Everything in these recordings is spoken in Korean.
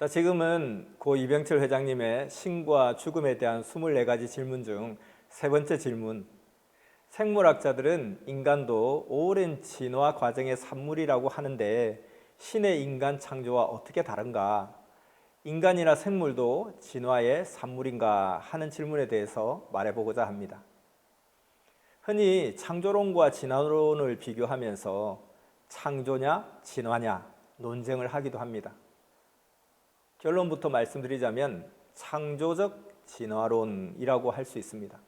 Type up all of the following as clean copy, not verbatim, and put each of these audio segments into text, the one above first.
자, 지금은 고 이병철 회장님의 신과 죽음에 대한 24가지 질문 중 세 번째 질문. 생물학자들은 인간도 오랜 진화 과정의 산물이라고 하는데 신의 인간 창조와 어떻게 다른가? 인간이나 생물도 진화의 산물인가 하는 질문에 대해서 말해보고자 합니다. 흔히 창조론과 진화론을 비교하면서 창조냐 진화냐 논쟁을 하기도 합니다. 결론부터 말씀드리자면 창조적 진화론이라고 할 수 있습니다.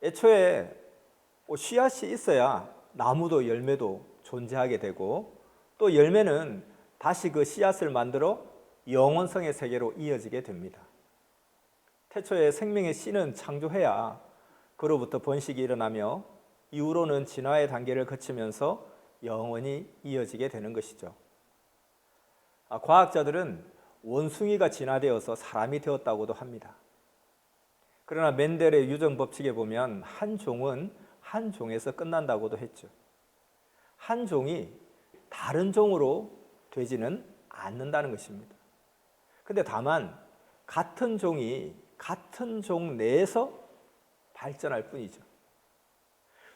애초에 씨앗이 있어야 나무도 열매도 존재하게 되고 또 열매는 다시 그 씨앗을 만들어 영원성의 세계로 이어지게 됩니다. 태초에 생명의 씨는 창조해야 그로부터 번식이 일어나며 이후로는 진화의 단계를 거치면서 영원히 이어지게 되는 것이죠. 과학자들은 원숭이가 진화되어서 사람이 되었다고도 합니다. 그러나 멘델의 유전 법칙에 보면 한 종은 한 종에서 끝난다고도 했죠. 한 종이 다른 종으로 되지는 않는다는 것입니다. 근데 다만 같은 종이 같은 종 내에서 발전할 뿐이죠.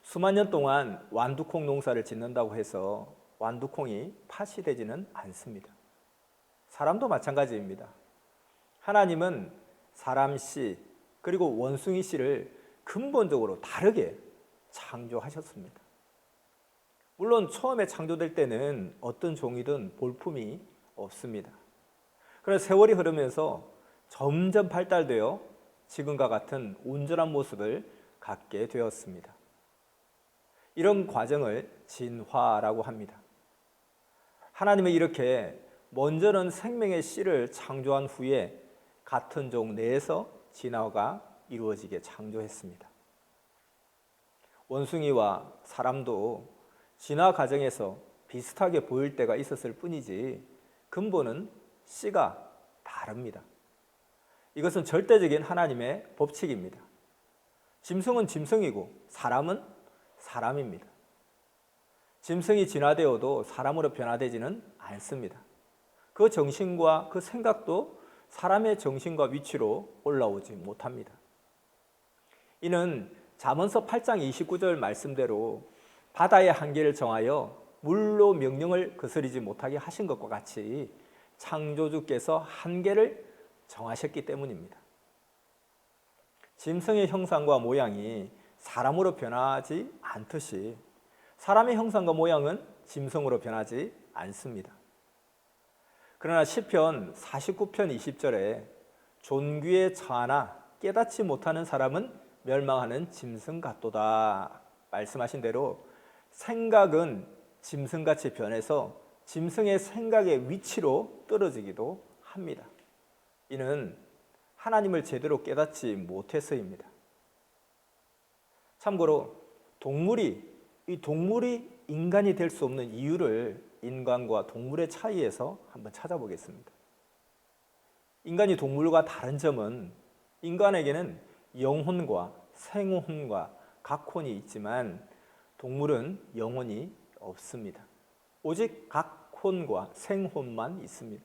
수만 년 동안 완두콩 농사를 짓는다고 해서 완두콩이 팥이 되지는 않습니다. 사람도 마찬가지입니다. 하나님은 사람 씨 그리고 원숭이 씨를 근본적으로 다르게 창조하셨습니다. 물론 처음에 창조될 때는 어떤 종이든 볼품이 없습니다. 그러나 세월이 흐르면서 점점 발달되어 지금과 같은 온전한 모습을 갖게 되었습니다. 이런 과정을 진화라고 합니다. 하나님은 이렇게 먼저는 생명의 씨를 창조한 후에 같은 종 내에서 진화가 이루어지게 창조했습니다. 원숭이와 사람도 진화 과정에서 비슷하게 보일 때가 있었을 뿐이지 근본은 씨가 다릅니다. 이것은 절대적인 하나님의 법칙입니다. 짐승은 짐승이고 사람은 사람입니다. 짐승이 진화되어도 사람으로 변화되지는 않습니다. 그 정신과 그 생각도 사람의 정신과 위치로 올라오지 못합니다. 이는 잠언서 8장 29절 말씀대로 바다의 한계를 정하여 물로 명령을 거스르지 못하게 하신 것과 같이 창조주께서 한계를 정하셨기 때문입니다. 짐승의 형상과 모양이 사람으로 변하지 않듯이 사람의 형상과 모양은 짐승으로 변하지 않습니다. 그러나 시편 49편 20절에 존귀에 처하나 깨닫지 못하는 사람은 멸망하는 짐승 같도다 말씀하신 대로 생각은 짐승같이 변해서 짐승의 생각의 위치로 떨어지기도 합니다. 이는 하나님을 제대로 깨닫지 못해서입니다. 참고로 동물이 인간이 될 수 없는 이유를 인간과 동물의 차이에서 한번 찾아보겠습니다. 인간이 동물과 다른 점은 인간에게는 영혼과 생혼과 각혼이 있지만 동물은 영혼이 없습니다. 오직 각혼과 생혼만 있습니다.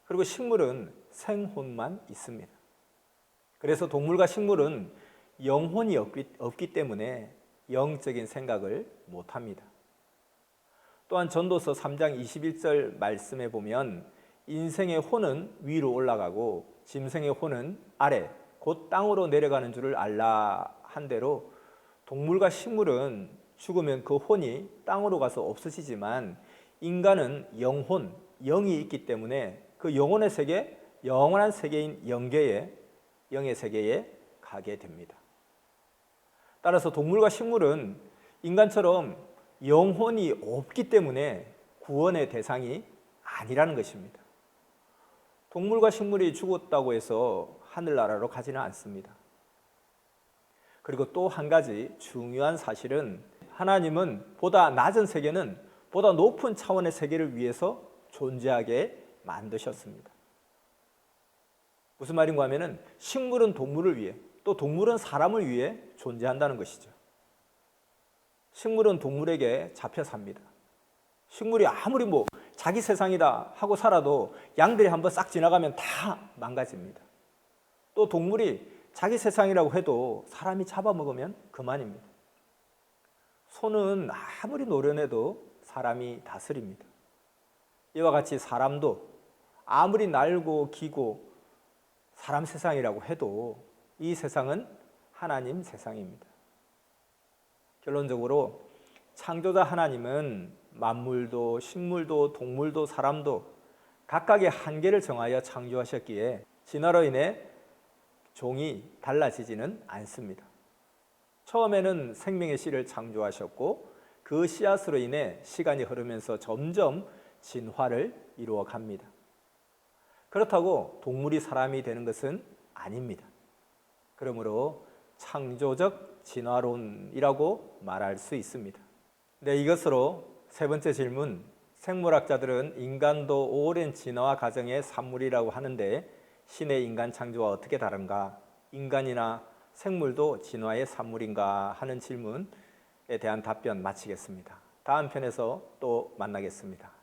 그리고 식물은 생혼만 있습니다. 그래서 동물과 식물은 영혼이 없기 때문에 영적인 생각을 못합니다. 또한 전도서 3장 21절 말씀에 보면 인생의 혼은 위로 올라가고 짐승의 혼은 아래 곧 땅으로 내려가는 줄을 알라 한 대로 동물과 식물은 죽으면 그 혼이 땅으로 가서 없어지지만 인간은 영혼, 영이 있기 때문에 그 영혼의 세계, 영원한 세계인 영의 세계에 가게 됩니다. 따라서 동물과 식물은 인간처럼 영혼이 없기 때문에 구원의 대상이 아니라는 것입니다. 동물과 식물이 죽었다고 해서 하늘나라로 가지는 않습니다. 그리고 또 한 가지 중요한 사실은 하나님은 보다 낮은 세계는 보다 높은 차원의 세계를 위해서 존재하게 만드셨습니다. 무슨 말인가 하면은 식물은 동물을 위해 또 동물은 사람을 위해 존재한다는 것이죠. 식물은 동물에게 잡혀 삽니다. 식물이 아무리 자기 세상이다 하고 살아도 양들이 한번 싹 지나가면 다 망가집니다. 또 동물이 자기 세상이라고 해도 사람이 잡아먹으면 그만입니다. 소는 아무리 노련해도 사람이 다스립니다. 이와 같이 사람도 아무리 날고 기고 사람 세상이라고 해도 이 세상은 하나님 세상입니다. 결론적으로 창조자 하나님은 만물도 식물도 동물도 사람도 각각의 한계를 정하여 창조하셨기에 진화로 인해 종이 달라지지는 않습니다. 처음에는 생명의 씨를 창조하셨고 그 씨앗으로 인해 시간이 흐르면서 점점 진화를 이루어 갑니다. 그렇다고 동물이 사람이 되는 것은 아닙니다. 그러므로 창조적 진화론이라고 말할 수 있습니다. 네, 이것으로 세 번째 질문, 생물학자들은 인간도 오랜 진화 과정의 산물이라고 하는데 신의 인간 창조와 어떻게 다른가? 인간이나 생물도 진화의 산물인가? 하는 질문에 대한 답변 마치겠습니다. 다음 편에서 또 만나겠습니다.